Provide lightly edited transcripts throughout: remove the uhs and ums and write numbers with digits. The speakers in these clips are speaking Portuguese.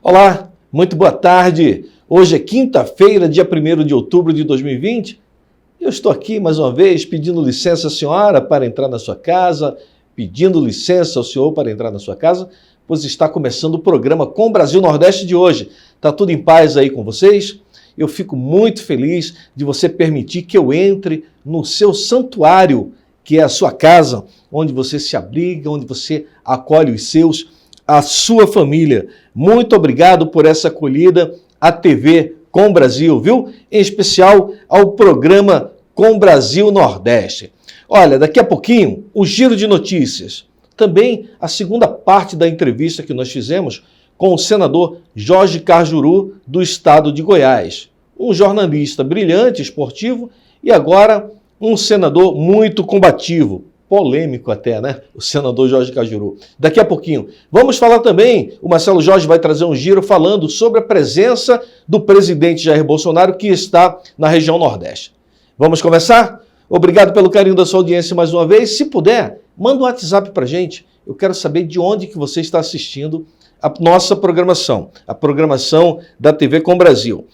Olá, muito boa tarde. Hoje é quinta-feira, dia 1º de outubro de 2020. Eu estou aqui mais uma vez pedindo licença à senhora para entrar na sua casa, pedindo licença ao senhor para entrar na sua casa, pois está começando o programa Com Brasil Nordeste de hoje. Está tudo em paz aí com vocês? Eu fico muito feliz de você permitir que eu entre no seu santuário, que é a sua casa, onde você se abriga, onde você acolhe os seus, a sua família. Muito obrigado por essa acolhida à TV Com Brasil, viu? Em especial ao programa Com Brasil Nordeste. Olha, daqui a pouquinho, o giro de notícias. Também a segunda parte da entrevista que nós fizemos com o senador Jorge Cajuru, do estado de Goiás. Um jornalista brilhante, esportivo, e agora um senador muito combativo, polêmico até, né? O senador Jorge Cajuru. Daqui a pouquinho. Vamos falar também, o Marcelo Jorge vai trazer um giro falando sobre a presença do presidente Jair Bolsonaro, que está na região Nordeste. Vamos começar? Obrigado pelo carinho da sua audiência mais uma vez. Se puder, manda um WhatsApp pra gente. Eu quero saber de onde que você está assistindo a nossa programação, a programação da TV Com Brasil.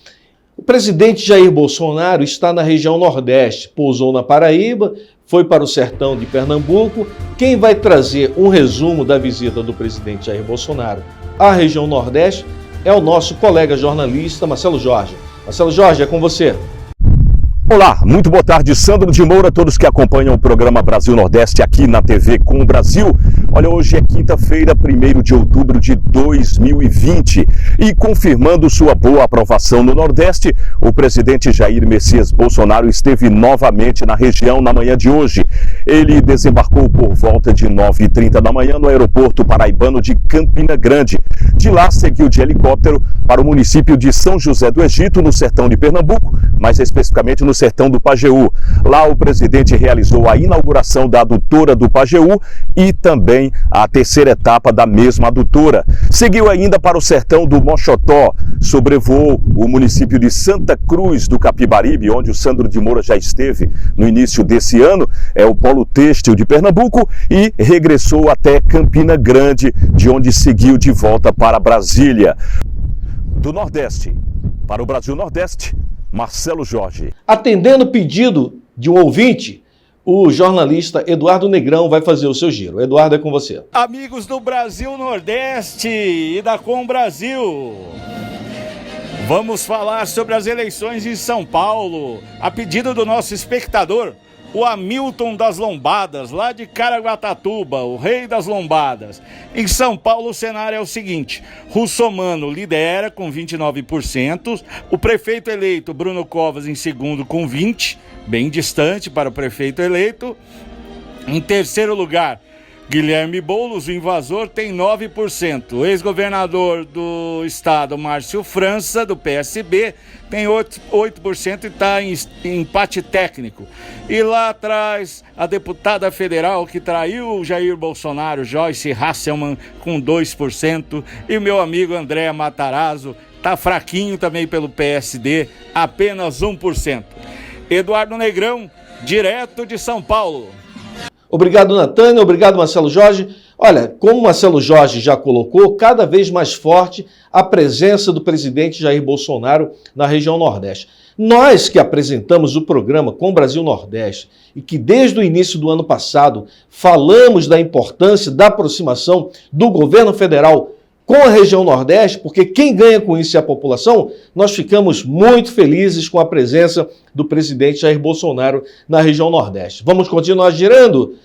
O presidente Jair Bolsonaro está na região Nordeste, pousou na Paraíba, foi para o sertão de Pernambuco. Quem vai trazer um resumo da visita do presidente Jair Bolsonaro à região Nordeste é o nosso colega jornalista Marcelo Jorge. Marcelo Jorge, é com você. Olá, muito boa tarde, Sandro de Moura, todos que acompanham o programa Brasil Nordeste aqui na TV Com o Brasil. Olha, hoje é quinta-feira, 1º de outubro de 2020 e confirmando sua boa aprovação no Nordeste, o presidente Jair Messias Bolsonaro esteve novamente na região na manhã de hoje. Ele desembarcou por volta de 9h30 da manhã no aeroporto paraibano de Campina Grande. De lá, seguiu de helicóptero para o município de São José do Egito, no sertão de Pernambuco, mais especificamente no sertão do Pajeú. Lá o presidente realizou a inauguração da adutora do Pajeú e também a terceira etapa da mesma adutora. Seguiu ainda para o sertão do Mochotó, sobrevoou o município de Santa Cruz do Capibaribe, onde o Sandro de Moura já esteve no início desse ano, é o polo têxtil de Pernambuco, e regressou até Campina Grande, de onde seguiu de volta para Brasília. Do Nordeste para o Brasil Nordeste, Marcelo Jorge. Atendendo o pedido de um ouvinte, o jornalista Eduardo Negrão vai fazer o seu giro. Eduardo, é com você. Amigos do Brasil Nordeste e da Com Brasil, vamos falar sobre as eleições em São Paulo, a pedido do nosso espectador, o Hamilton das Lombadas, lá de Caraguatatuba, o rei das lombadas. Em São Paulo o cenário é o seguinte: Russomano lidera com 29%, o prefeito eleito Bruno Covas em segundo com 20%, bem distante para o prefeito eleito. Em terceiro lugar, Guilherme Boulos, o invasor, tem 9%. O ex-governador do estado, Márcio França, do PSB, tem 8% e está em empate técnico. E lá atrás, a deputada federal que traiu o Jair Bolsonaro, Joyce Hasselmann, com 2%. E o meu amigo André Matarazzo está fraquinho também pelo PSD, apenas 1%. Eduardo Negrão, direto de São Paulo. Obrigado, Natânia. Obrigado, Marcelo Jorge. Olha, como o Marcelo Jorge já colocou, cada vez mais forte a presença do presidente Jair Bolsonaro na região Nordeste. Nós que apresentamos o programa Com Brasil Nordeste e que desde o início do ano passado falamos da importância da aproximação do governo federal com a região Nordeste, porque quem ganha com isso é a população, nós ficamos muito felizes com a presença do presidente Jair Bolsonaro na região Nordeste. Vamos continuar girando?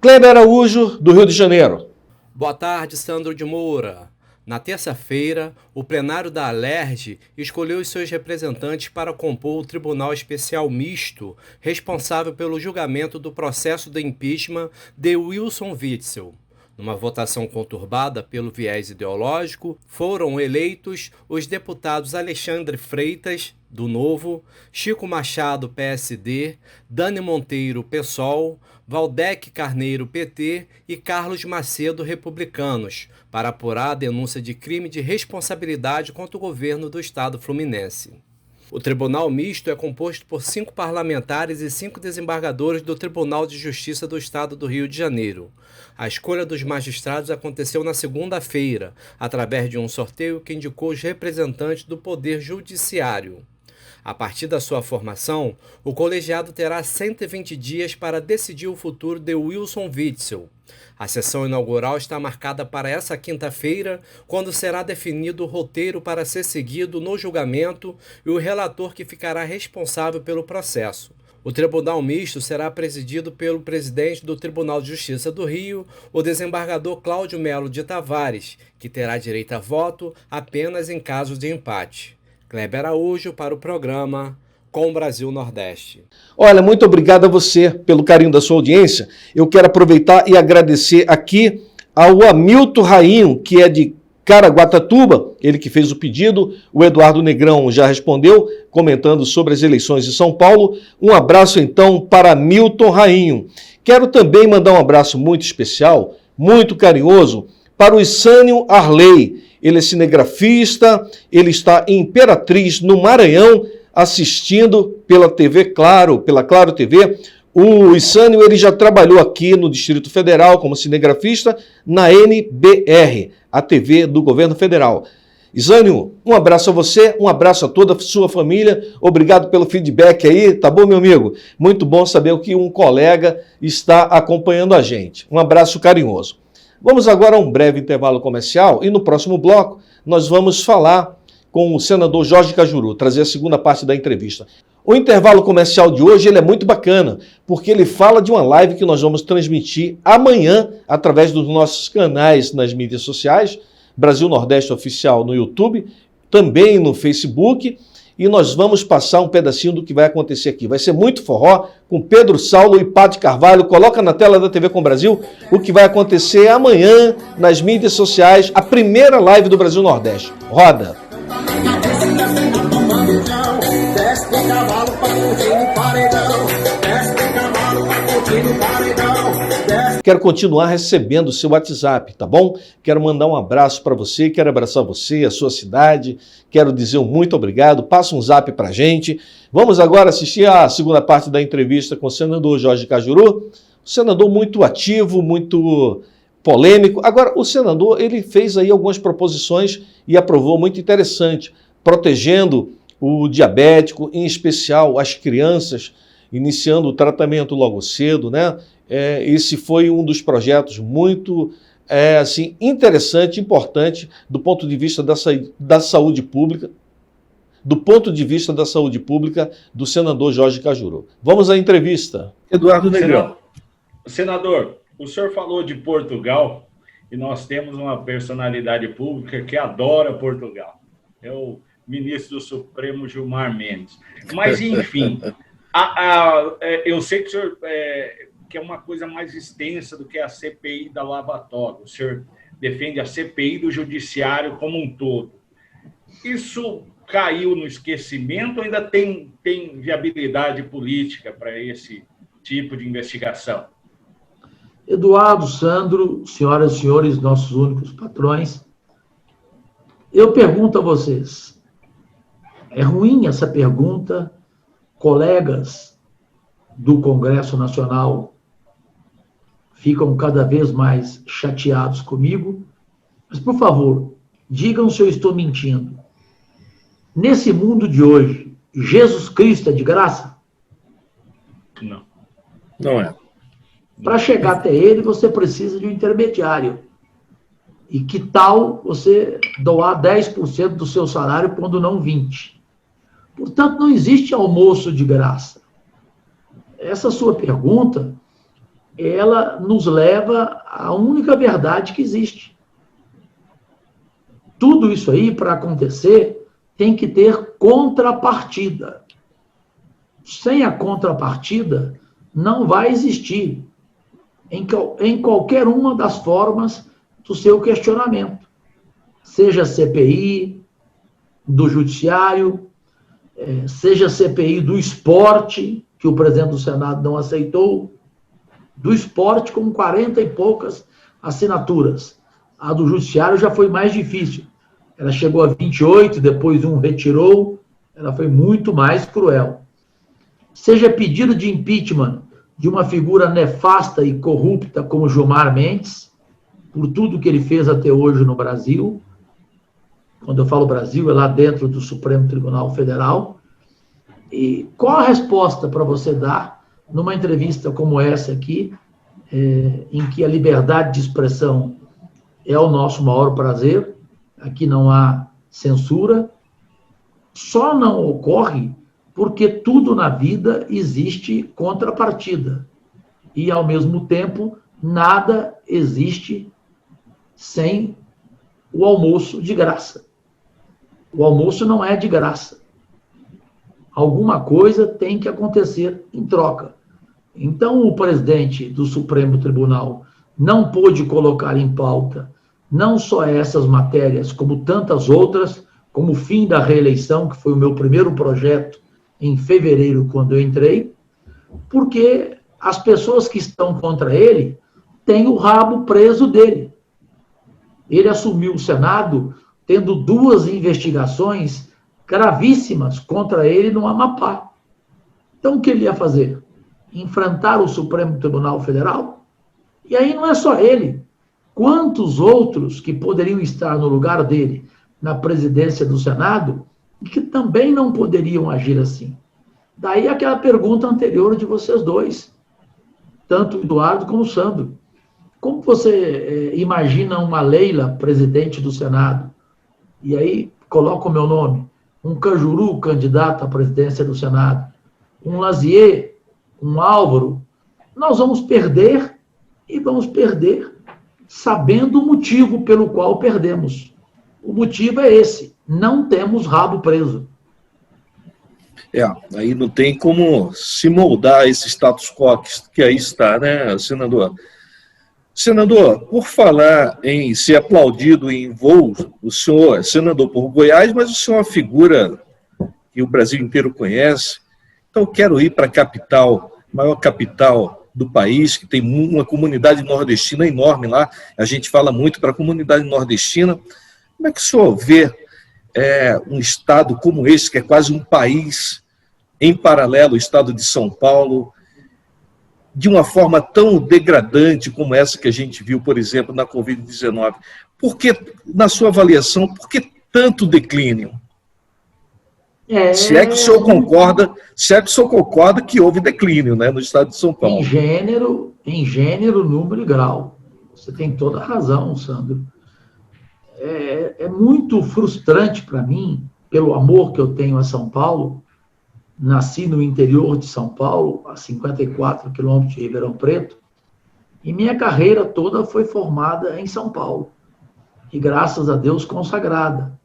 Kleber Araújo, do Rio de Janeiro. Boa tarde, Sandro de Moura. Na terça-feira, o plenário da Alerj escolheu os seus representantes para compor o Tribunal Especial Misto, responsável pelo julgamento do processo de impeachment de Wilson Witzel. Numa votação conturbada pelo viés ideológico, foram eleitos os deputados Alexandre Freitas, do Novo, Chico Machado, PSD, Dani Monteiro, PSOL, Valdec Carneiro, PT e Carlos Macedo, Republicanos, para apurar a denúncia de crime de responsabilidade contra o governo do estado fluminense. O Tribunal Misto é composto por 5 parlamentares e 5 desembargadores do Tribunal de Justiça do Estado do Rio de Janeiro. A escolha dos magistrados aconteceu na segunda-feira, através de um sorteio que indicou os representantes do Poder Judiciário. A partir da sua formação, o colegiado terá 120 dias para decidir o futuro de Wilson Witzel. A sessão inaugural está marcada para essa quinta-feira, quando será definido o roteiro para ser seguido no julgamento e o relator que ficará responsável pelo processo. O Tribunal Misto será presidido pelo presidente do Tribunal de Justiça do Rio, o desembargador Cláudio Melo de Tavares, que terá direito a voto apenas em casos de empate. Kleber Araújo para o programa Com Brasil Nordeste. Olha, muito obrigado a você pelo carinho da sua audiência. Eu quero aproveitar e agradecer aqui ao Hamilton Rainho, que é de Caraguatatuba, ele que fez o pedido. O Eduardo Negrão já respondeu, comentando sobre as eleições de São Paulo. Um abraço, então, para Hamilton Rainho. Quero também mandar um abraço muito especial, muito carinhoso, para o Isânio Arley. Ele é cinegrafista, ele está em Imperatriz, no Maranhão, assistindo pela TV Claro, pela Claro TV. O Isânio, ele já trabalhou aqui no Distrito Federal como cinegrafista na NBR, a TV do Governo Federal. Isânio, um abraço a você, um abraço a toda a sua família, obrigado pelo feedback aí, tá bom, meu amigo? Muito bom saber que um colega está acompanhando a gente. Um abraço carinhoso. Vamos agora a um breve intervalo comercial e no próximo bloco nós vamos falar com o senador Jorge Cajuru, trazer a segunda parte da entrevista. O intervalo comercial de hoje ele é muito bacana, porque ele fala de uma live que nós vamos transmitir amanhã através dos nossos canais nas mídias sociais, Brasil Nordeste Oficial no YouTube, também no Facebook, e nós vamos passar um pedacinho do que vai acontecer aqui. Vai ser muito forró, com Pedro Saulo e Pati Carvalho. Coloca na tela da TV Com Brasil o que vai acontecer amanhã nas mídias sociais, a primeira live do Brasil Nordeste. Roda! Quero continuar recebendo o seu WhatsApp, tá bom? Quero mandar um abraço para você, quero abraçar você, a sua cidade, quero dizer um muito obrigado, passa um zap pra gente. Vamos agora assistir a segunda parte da entrevista com o senador Jorge Cajuru, um senador muito ativo, muito polêmico. Agora, o senador, ele fez aí algumas proposições e aprovou muito interessante, protegendo o diabético, em especial as crianças, iniciando o tratamento logo cedo, né? Esse foi um dos projetos muito interessante, importante do ponto de vista da saúde pública, do senador Jorge Cajuru. Vamos à entrevista. Eduardo Negrão. Senador, o senhor falou de Portugal e nós temos uma personalidade pública que adora Portugal. É o ministro do Supremo Gilmar Mendes. Mas, enfim, eu sei que o senhor... que é uma coisa mais extensa do que a CPI da Lava Toga. O senhor defende a CPI do Judiciário como um todo. Isso caiu no esquecimento ou ainda tem viabilidade política para esse tipo de investigação? Eduardo, Sandro, senhoras e senhores, nossos únicos patrões, eu pergunto a vocês, é ruim essa pergunta, colegas do Congresso Nacional ficam cada vez mais chateados comigo, mas, por favor, digam se eu estou mentindo. Nesse mundo de hoje, Jesus Cristo é de graça? Não. Não é. Para chegar até ele, você precisa de um intermediário. E que tal você doar 10% do seu salário, quando não 20%? Portanto, não existe almoço de graça. Essa sua pergunta, ela nos leva à única verdade que existe. Tudo isso aí, para acontecer, tem que ter contrapartida. Sem a contrapartida, não vai existir em qualquer uma das formas do seu questionamento. Seja CPI do Judiciário, seja CPI do esporte, que o presidente do Senado não aceitou, do esporte com 40 e poucas assinaturas. A do Judiciário já foi mais difícil. Ela chegou a 28, depois um retirou, Ela foi muito mais cruel. Seja pedido de impeachment de uma figura nefasta e corrupta como Gilmar Mendes, por tudo que ele fez até hoje no Brasil. Quando eu falo Brasil, é lá dentro do Supremo Tribunal Federal. E qual a resposta para você dar numa entrevista como essa aqui, em que a liberdade de expressão é o nosso maior prazer, aqui não há censura, só não ocorre porque tudo na vida existe contrapartida. E, ao mesmo tempo, nada existe sem o almoço de graça. O almoço não é de graça. Alguma coisa tem que acontecer em troca. Então, o presidente do Supremo Tribunal não pôde colocar em pauta não só essas matérias, como tantas outras, como o fim da reeleição, que foi o meu primeiro projeto em fevereiro, quando eu entrei, porque as pessoas que estão contra ele têm o rabo preso dele. Ele assumiu o Senado tendo 2 investigações gravíssimas contra ele no Amapá. Então, o que ele ia fazer? Enfrentar o Supremo Tribunal Federal? E aí não é só ele. Quantos outros que poderiam estar no lugar dele na presidência do Senado e que também não poderiam agir assim? Daí aquela pergunta anterior de vocês dois, tanto o Eduardo como o Sandro. Como você imagina uma Leila, presidente do Senado, e aí coloca o meu nome, um Cajuru, candidato à presidência do Senado, um Lazier, um Álvaro, nós vamos perder e vamos perder sabendo o motivo pelo qual perdemos. O motivo é esse, não temos rabo preso. Aí não tem como se moldar esse status quo que aí está, né, senador? Senador, por falar em ser aplaudido em voo, o senhor é senador por Goiás, mas o senhor é uma figura que o Brasil inteiro conhece. Então, eu quero ir para a capital, maior capital do país, que tem uma comunidade nordestina enorme lá. A gente fala muito para a comunidade nordestina. Como é que o senhor vê um estado como esse, que é quase um país em paralelo, o estado de São Paulo, de uma forma tão degradante como essa que a gente viu, por exemplo, na Covid-19? Por que, na sua avaliação, por que tanto declínio? Se é que o senhor concorda que houve declínio, né, no estado de São Paulo. Em gênero, número e grau. Você tem toda a razão, Sandro. É muito frustrante para mim, pelo amor que eu tenho a São Paulo. Nasci no interior de São Paulo, a 54 quilômetros de Ribeirão Preto, e minha carreira toda foi formada em São Paulo. E, graças a Deus, consagrada.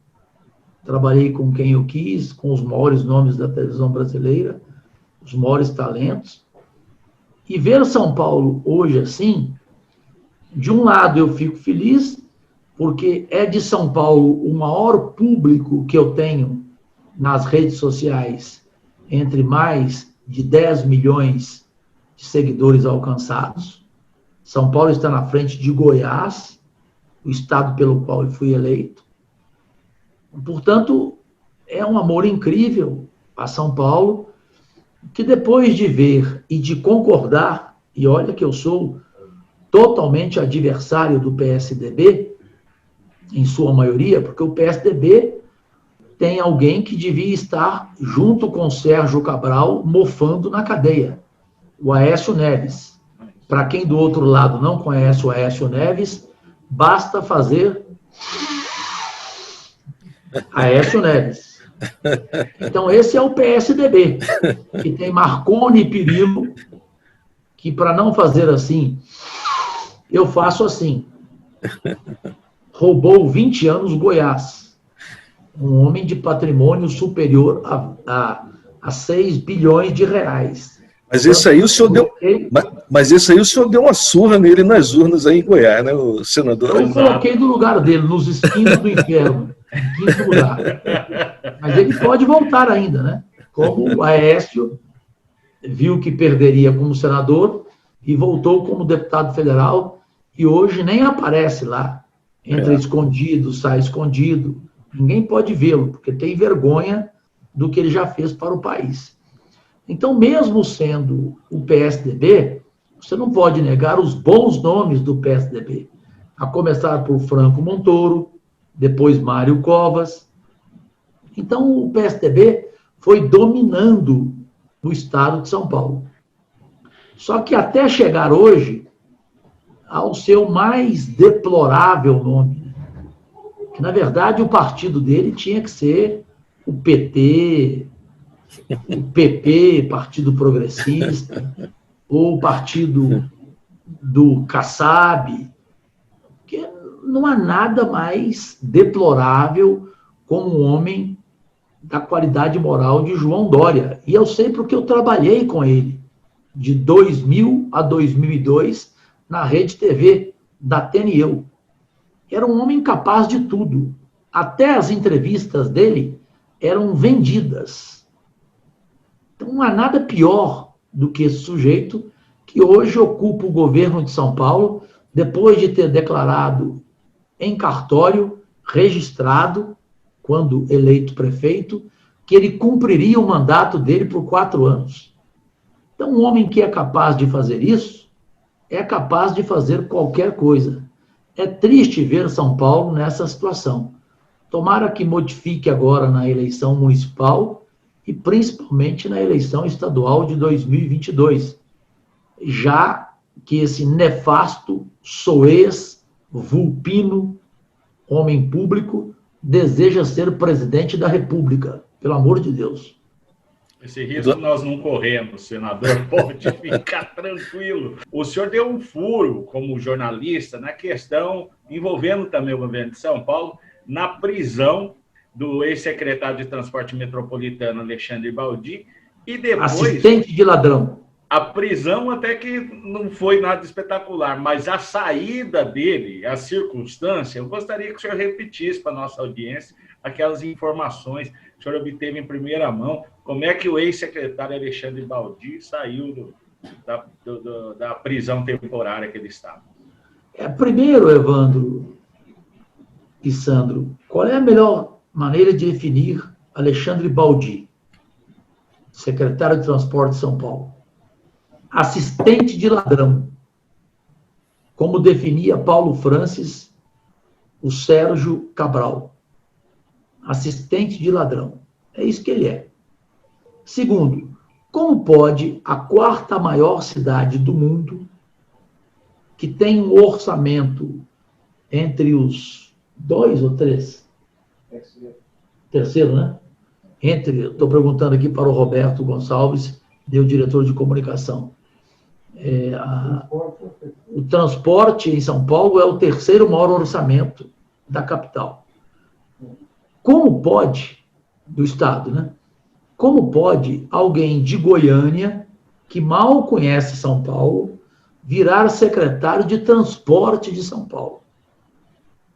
Trabalhei com quem eu quis, com os maiores nomes da televisão brasileira, os maiores talentos. E ver São Paulo hoje assim, de um lado eu fico feliz, porque é de São Paulo o maior público que eu tenho nas redes sociais, entre mais de 10 milhões de seguidores alcançados. São Paulo está na frente de Goiás, o estado pelo qual eu fui eleito. Portanto, é um amor incrível a São Paulo, que depois de ver e de concordar, e olha que eu sou totalmente adversário do PSDB, em sua maioria, porque o PSDB tem alguém que devia estar junto com Sérgio Cabral mofando na cadeia, o Aécio Neves. Para quem do outro lado não conhece o Aécio Neves, basta fazer Aécio Neves. Então esse é o PSDB, que tem Marconi e Pirillo, que para não fazer assim, eu faço assim. Roubou 20 anos Goiás. Um homem de patrimônio superior a 6 bilhões de reais. Mas esse aí o senhor deu uma surra nele nas urnas aí em Goiás, né, o senador? Eu coloquei no lugar dele, nos esquinos do inferno, em 5º lugar. Mas ele pode voltar ainda, né? Como o Aécio viu que perderia como senador e voltou como deputado federal e hoje nem aparece lá. Entra escondido, sai escondido. Ninguém pode vê-lo, porque tem vergonha do que ele já fez para o país. Então, mesmo sendo o PSDB, você não pode negar os bons nomes do PSDB, a começar por Franco Montoro, depois Mário Covas. Então, o PSDB foi dominando o estado de São Paulo. Só que até chegar hoje ao seu mais deplorável nome, que, na verdade, o partido dele tinha que ser o PT, o PP, Partido Progressista, ou o partido do Kassab, que não há nada mais deplorável como um homem da qualidade moral de João Dória. E eu sei porque eu trabalhei com ele, de 2000 a 2002, na Rede TV da TNU. Era um homem capaz de tudo. Até as entrevistas dele eram vendidas. Então, não há nada pior do que esse sujeito que hoje ocupa o governo de São Paulo, depois de ter declarado em cartório, registrado, quando eleito prefeito, que ele cumpriria o mandato dele por 4 anos. Então, um homem que é capaz de fazer isso, é capaz de fazer qualquer coisa. É triste ver São Paulo nessa situação. Tomara que modifique agora na eleição municipal e principalmente na eleição estadual de 2022, já que esse nefasto, soez, vulpino, homem público, deseja ser presidente da República. Pelo amor de Deus. Esse risco nós não corremos, senador, pode ficar tranquilo. O senhor deu um furo como jornalista na questão envolvendo também o governo de São Paulo, na prisão do ex-secretário de Transporte Metropolitano, Alexandre Baldi, e depois... Assistente de ladrão. A prisão até que não foi nada espetacular, mas a saída dele, a circunstância, eu gostaria que o senhor repetisse para a nossa audiência aquelas informações que o senhor obteve em primeira mão, como é que o ex-secretário Alexandre Baldi saiu da prisão temporária que ele estava. Primeiro, Evandro e Sandro, qual é a melhor maneira de definir Alexandre Baldi, secretário de Transporte de São Paulo? Assistente de ladrão, como definia Paulo Francis, o Sérgio Cabral. Assistente de ladrão. É isso que ele é. Segundo, como pode a 4ª maior cidade do mundo, que tem um orçamento entre os 2 ou 3? Terceiro, né? Estou perguntando aqui para o Roberto Gonçalves, meu diretor de comunicação. O transporte em São Paulo é o 3º maior orçamento da capital. Como pode, do Estado, né? Como pode alguém de Goiânia, que mal conhece São Paulo, virar secretário de transporte de São Paulo?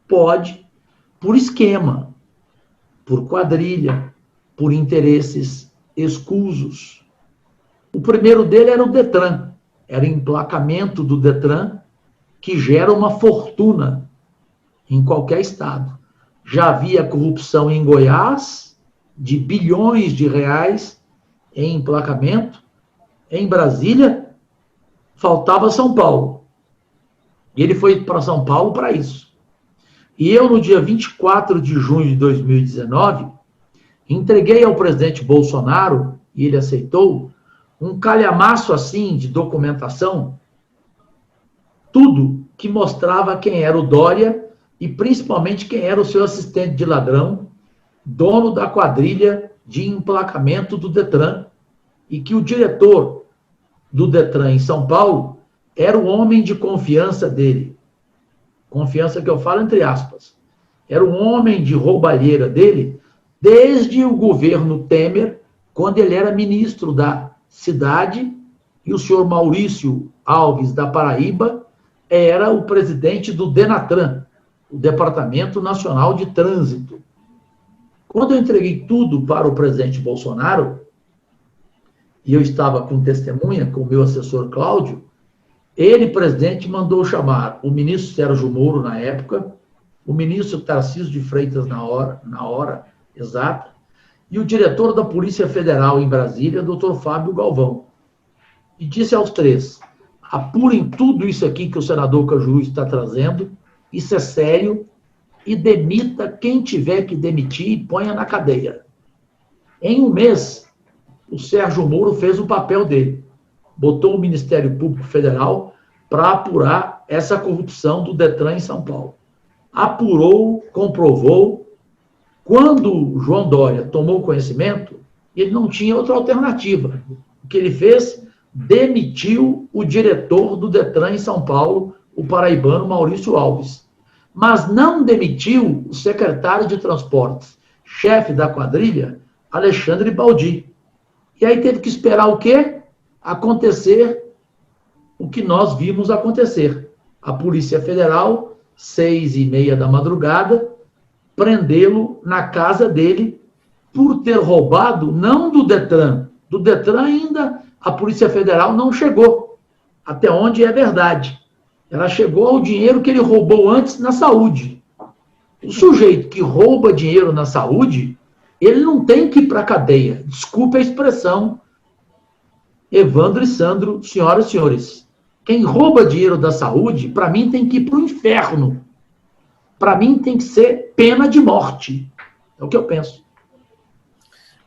Pode, por esquema, por quadrilha, por interesses escusos. O primeiro dele era o Detran, era emplacamento do Detran, que gera uma fortuna em qualquer estado. Já havia corrupção em Goiás, de bilhões de reais em emplacamento. Em Brasília, faltava São Paulo. E ele foi para São Paulo para isso. E eu, no dia 24 de junho de 2019, entreguei ao presidente Bolsonaro, e ele aceitou, um calhamaço assim de documentação, tudo que mostrava quem era o Dória e principalmente quem era o seu assistente de ladrão, dono da quadrilha de emplacamento do Detran, e que o diretor do Detran em São Paulo era o homem de confiança dele. Confiança que eu falo entre aspas. Era um homem de roubalheira dele desde o governo Temer, quando ele era ministro da cidade, e o senhor Maurício Alves da Paraíba era o presidente do Denatran, o Departamento Nacional de Trânsito. Quando eu entreguei tudo para o presidente Bolsonaro, e eu estava com testemunha, com o meu assessor Cláudio, ele, presidente, mandou chamar o ministro Sérgio Moro, na época, o ministro Tarcísio de Freitas, na hora exata, e o diretor da Polícia Federal em Brasília, Dr. Fábio Galvão. E disse aos três: apurem tudo isso aqui que o senador Cajuru está trazendo, isso é sério, e demita quem tiver que demitir e ponha na cadeia. Em um mês, o Sérgio Moro fez o papel dele. Botou o Ministério Público Federal para apurar essa corrupção do Detran em São Paulo. Apurou, comprovou. Quando o João Dória tomou conhecimento, ele não tinha outra alternativa. O que ele fez? Demitiu o diretor do Detran em São Paulo, o paraibano Maurício Alves. Mas não demitiu o secretário de Transportes, chefe da quadrilha, Alexandre Baldi. E aí teve que esperar o quê? Acontecer o que nós vimos acontecer. A Polícia Federal, 6h30 da madrugada, prendê-lo na casa dele por ter roubado, não do Detran. Do Detran ainda a Polícia Federal não chegou, até onde é verdade. Ela chegou ao dinheiro que ele roubou antes na saúde. O sujeito que rouba dinheiro na saúde, ele não tem que ir para a cadeia. Desculpe a expressão, Evandro e Sandro, senhoras e senhores. Quem rouba dinheiro da saúde, para mim, tem que ir para o inferno. Para mim, tem que ser pena de morte. É o que eu penso.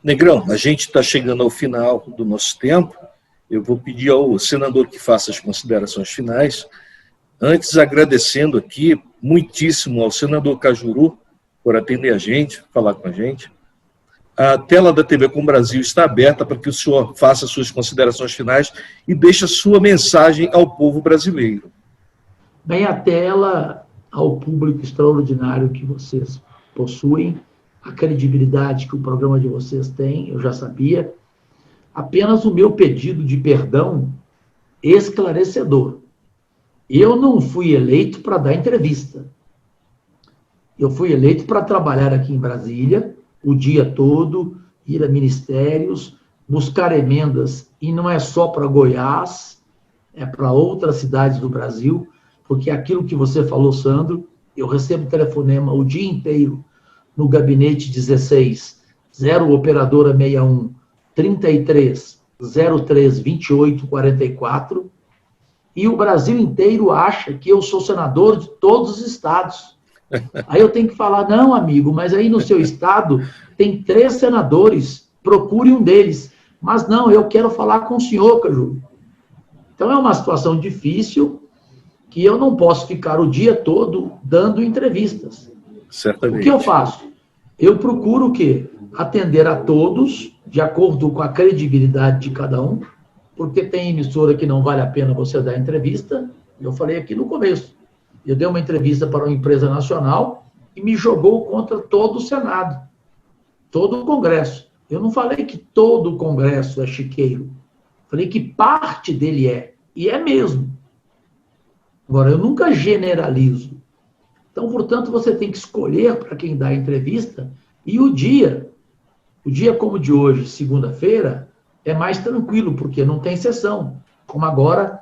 Negrão, a gente está chegando ao final do nosso tempo. Eu vou pedir ao senador que faça as considerações finais. Antes, agradecendo aqui muitíssimo ao senador Cajuru por atender a gente, falar com a gente. A tela da TV Com Brasil está aberta para que o senhor faça suas considerações finais e deixe a sua mensagem ao povo brasileiro. Bem, a tela, ao público extraordinário que vocês possuem, a credibilidade que o programa de vocês tem, eu já sabia. Apenas o meu pedido de perdão esclarecedor. Eu não fui eleito para dar entrevista. Eu fui eleito para trabalhar aqui em Brasília o dia todo, ir a ministérios, buscar emendas, e não é só para Goiás, é para outras cidades do Brasil, porque aquilo que você falou, Sandro, eu recebo telefonema o dia inteiro no gabinete 16, 0 operadora 61, 33, 03, 28, 44, e o Brasil inteiro acha que eu sou senador de todos os estados. Aí eu tenho que falar, não, amigo, mas aí no seu estado tem 3 senadores, procure um deles. Mas não, eu quero falar com o senhor, Cajuru. Então é uma situação difícil que eu não posso ficar o dia todo dando entrevistas. Certamente. O que eu faço? Eu procuro o quê? Atender a todos, de acordo com a credibilidade de cada um, porque tem emissora que não vale a pena você dar entrevista. Eu falei aqui no começo. Eu dei uma entrevista para uma empresa nacional e me jogou contra todo o Senado, todo o Congresso. Eu não falei que todo o Congresso é chiqueiro. Falei que parte dele é. E é mesmo. Agora, eu nunca generalizo. Então, portanto, você tem que escolher para quem dá a entrevista. E o dia como o de hoje, segunda-feira, é mais tranquilo, porque não tem sessão. Como agora,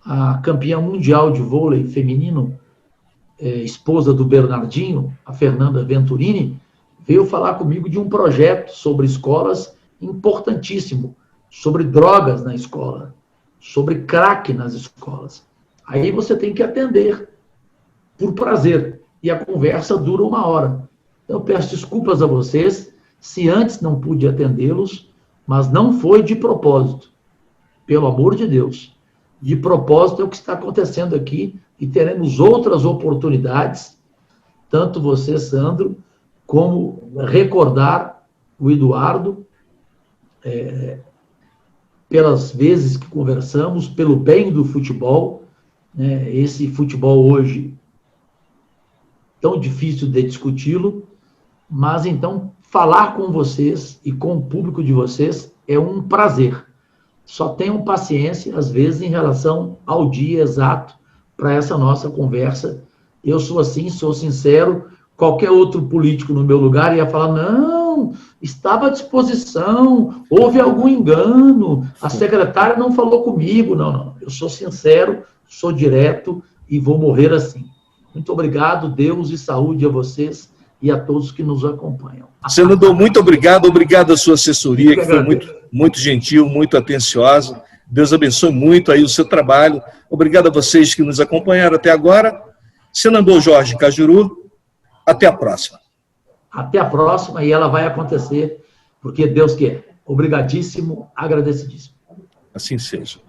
a campeã mundial de vôlei feminino, esposa do Bernardinho, a Fernanda Venturini, veio falar comigo de um projeto sobre escolas importantíssimo, sobre drogas na escola, sobre crack nas escolas. Aí você tem que atender por prazer, e a conversa dura 1 hora. Eu peço desculpas a vocês se antes não pude atendê-los, mas não foi de propósito. Pelo amor de Deus. De propósito é o que está acontecendo aqui, e teremos outras oportunidades, tanto você, Sandro, como recordar o Eduardo, pelas vezes que conversamos, pelo bem do futebol, né, esse futebol hoje tão difícil de discuti-lo, mas então falar com vocês e com o público de vocês é um prazer. Só tenham paciência, às vezes, em relação ao dia exato para essa nossa conversa. Eu sou assim, sou sincero. Qualquer outro político no meu lugar ia falar, não, estava à disposição, houve algum engano, a secretária não falou comigo. Não. Eu sou sincero, sou direto e vou morrer assim. Muito obrigado, Deus e saúde a vocês e a todos que nos acompanham. Senador, muito obrigado. Obrigado à sua assessoria, que foi muito gentil, muito atenciosa. Deus abençoe muito aí o seu trabalho. Obrigado a vocês que nos acompanharam até agora. Senador Jorge Cajuru, até a próxima. Até a próxima, e ela vai acontecer, porque Deus quer. Obrigadíssimo, agradecidíssimo. Assim seja.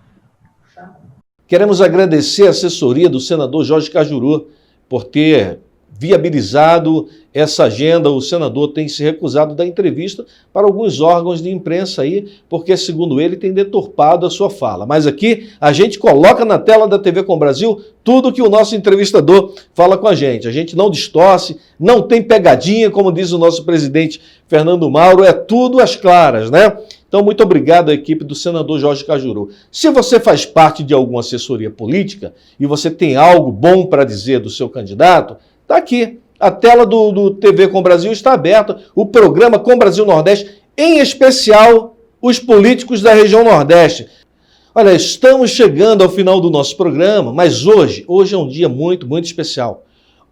Queremos agradecer a assessoria do senador Jorge Cajuru por ter viabilizado essa agenda. O senador tem se recusado da entrevista para alguns órgãos de imprensa aí, porque, segundo ele, tem deturpado a sua fala. Mas aqui a gente coloca na tela da TV Com Brasil tudo que o nosso entrevistador fala com a gente. A gente não distorce, não tem pegadinha, como diz o nosso presidente Fernando Mauro, é tudo às claras, né? Então, muito obrigado à equipe do senador Jorge Cajuru. Se você faz parte de alguma assessoria política e você tem algo bom para dizer do seu candidato, está aqui. A tela do TV Com Brasil está aberta. O programa Com Brasil Nordeste, em especial os políticos da região Nordeste. Olha, estamos chegando ao final do nosso programa, mas hoje é um dia muito, muito especial.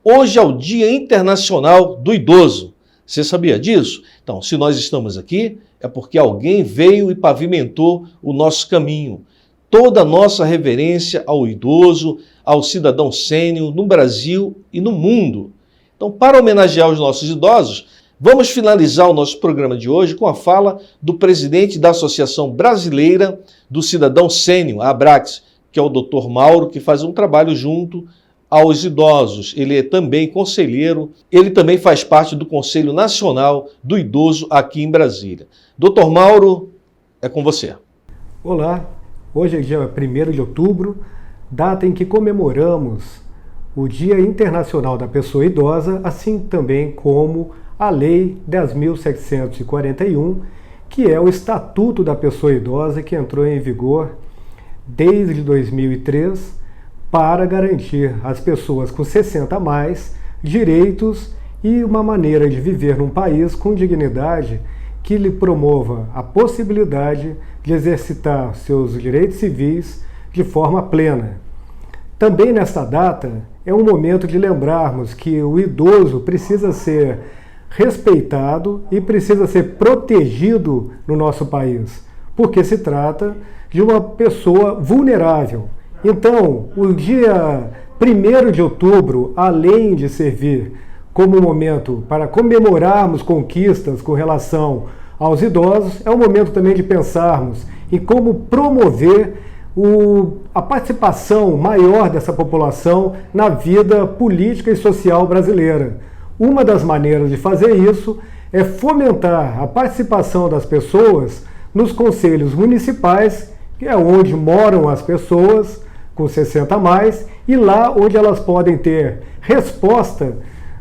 Hoje é o Dia Internacional do Idoso. Você sabia disso? Então, se nós estamos aqui, é porque alguém veio e pavimentou o nosso caminho. Toda a nossa reverência ao idoso, ao cidadão sênior, no Brasil e no mundo. Então, para homenagear os nossos idosos, vamos finalizar o nosso programa de hoje com a fala do presidente da Associação Brasileira do Cidadão Sênior, a Abrax, que é o Dr. Mauro, que faz um trabalho junto aos idosos. Ele é também conselheiro, ele também faz parte do Conselho Nacional do Idoso aqui em Brasília. Dr. Mauro, é com você. Olá, hoje é dia 1º de outubro, data em que comemoramos o Dia Internacional da Pessoa Idosa, assim também como a Lei 10.741, que é o Estatuto da Pessoa Idosa, que entrou em vigor desde 2003 para garantir às pessoas com 60 a mais direitos e uma maneira de viver num país com dignidade que lhe promova a possibilidade de exercitar seus direitos civis de forma plena. Também nesta data é um momento de lembrarmos que o idoso precisa ser respeitado e precisa ser protegido no nosso país, porque se trata de uma pessoa vulnerável. Então, o dia 1º de outubro, além de servir como momento para comemorarmos conquistas com relação aos idosos, é um momento também de pensarmos em como promover a participação maior dessa população na vida política e social brasileira. Uma das maneiras de fazer isso é fomentar a participação das pessoas nos conselhos municipais, que é onde moram as pessoas com 60 a mais, e lá onde elas podem ter resposta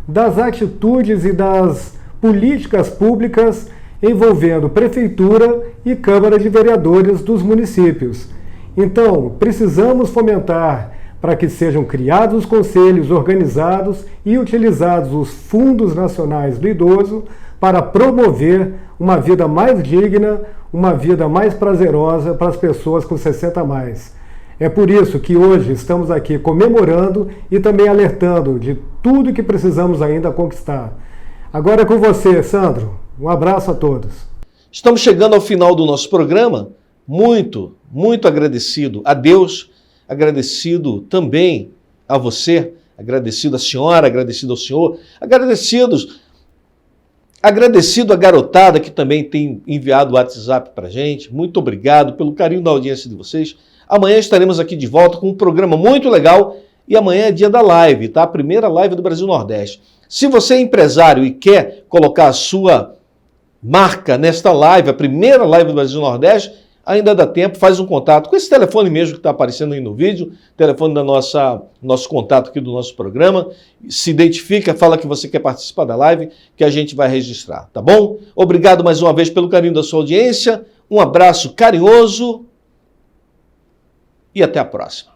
das atitudes e das políticas públicas envolvendo prefeitura e Câmara de Vereadores dos municípios. Então, precisamos fomentar para que sejam criados os conselhos organizados e utilizados os fundos nacionais do idoso para promover uma vida mais digna, uma vida mais prazerosa para as pessoas com 60 a mais. É por isso que hoje estamos aqui comemorando e também alertando de tudo que precisamos ainda conquistar. Agora é com você, Sandro. Um abraço a todos. Estamos chegando ao final do nosso programa. Muito, muito agradecido a Deus, agradecido também a você, agradecido à senhora, agradecido ao senhor, agradecido a garotada que também tem enviado o WhatsApp para a gente. Muito obrigado pelo carinho da audiência de vocês. Amanhã estaremos aqui de volta com um programa muito legal e amanhã é dia da live, tá? A primeira live do Brasil Nordeste. Se você é empresário e quer colocar a sua marca nesta live, a primeira live do Brasil Nordeste, ainda dá tempo, faz um contato com esse telefone mesmo que está aparecendo aí no vídeo, telefone da nosso contato aqui do nosso programa, se identifica, fala que você quer participar da live, que a gente vai registrar, tá bom? Obrigado mais uma vez pelo carinho da sua audiência, um abraço carinhoso e até a próxima.